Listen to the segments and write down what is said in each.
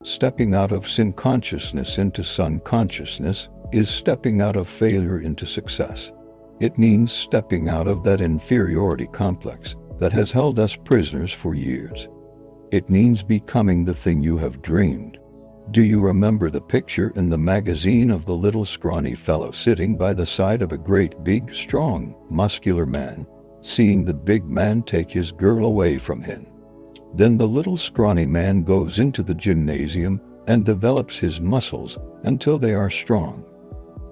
Stepping out of sin consciousness into sun consciousness is stepping out of failure into success. It means stepping out of that inferiority complex that has held us prisoners for years. It means becoming the thing you have dreamed. Do you remember the picture in the magazine of the little scrawny fellow sitting by the side of a great big, strong, muscular man, seeing the big man take his girl away from him? Then the little scrawny man goes into the gymnasium and develops his muscles until they are strong.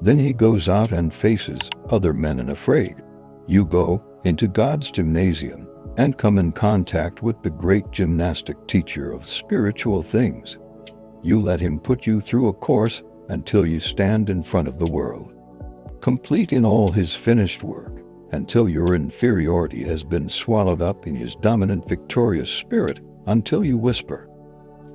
Then he goes out and faces other men unafraid. You go into God's gymnasium and come in contact with the great gymnastic teacher of spiritual things. You let him put you through a course until you stand in front of the world, complete in all his finished work, until your inferiority has been swallowed up in his dominant victorious spirit, until you whisper,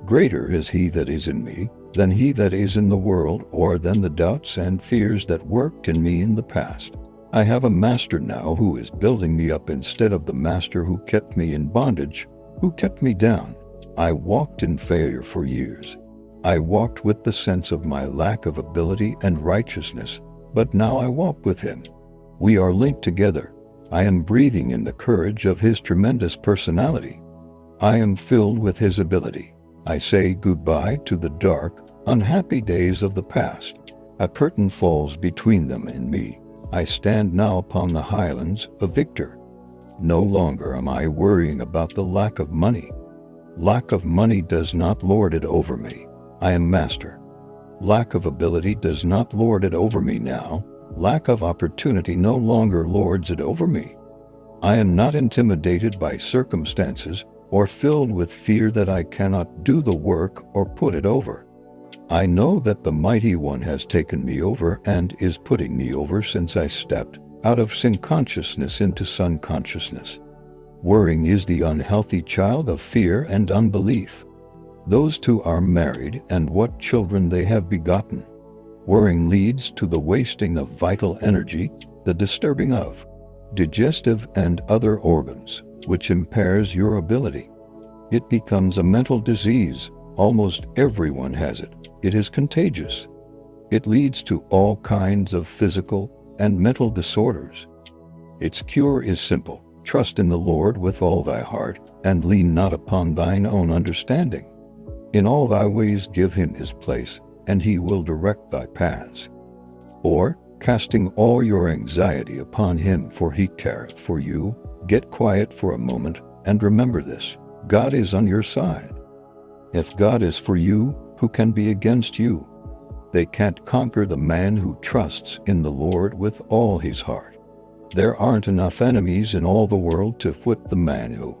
"Greater is he that is in me than he that is in the world, or than the doubts and fears that worked in me in the past. I have a master now who is building me up instead of the master who kept me in bondage, who kept me down. I walked in failure for years. I walked with the sense of my lack of ability and righteousness, but now I walk with him. We are linked together. I am breathing in the courage of his tremendous personality. I am filled with his ability. I say goodbye to the dark, unhappy days of the past. A curtain falls between them and me. I stand now upon the highlands, a victor. No longer am I worrying about the lack of money. Lack of money does not lord it over me. I am master. Lack of ability does not lord it over me now. Lack of opportunity no longer lords it over me. I am not intimidated by circumstances or filled with fear that I cannot do the work or put it over. I know that the Mighty One has taken me over and is putting me over since I stepped out of sin consciousness into sun consciousness. Worrying is the unhealthy child of fear and unbelief. Those two are married, and what children they have begotten. Worrying leads to the wasting of vital energy, the disturbing of digestive and other organs, which impairs your ability. It becomes a mental disease. Almost everyone has it. It is contagious. It leads to all kinds of physical and mental disorders. Its cure is simple. Trust in the Lord with all thy heart, and lean not upon thine own understanding. In all thy ways give him his place, and he will direct thy paths. Or, casting all your anxiety upon him, for he careth for you. Get quiet for a moment, and remember this: God is on your side. If God is for you, who can be against you? They can't conquer the man who trusts in the Lord with all his heart. There aren't enough enemies in all the world to whip the man who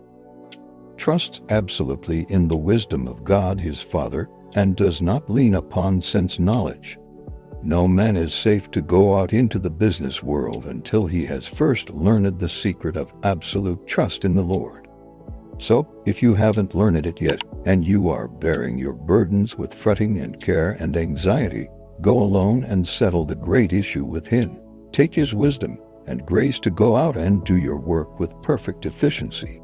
trusts absolutely in the wisdom of God his Father and does not lean upon sense knowledge. No man is safe to go out into the business world until he has first learned the secret of absolute trust in the Lord. So, if you haven't learned it yet, and you are bearing your burdens with fretting and care and anxiety, go alone and settle the great issue with him. Take his wisdom and grace to go out and do your work with perfect efficiency.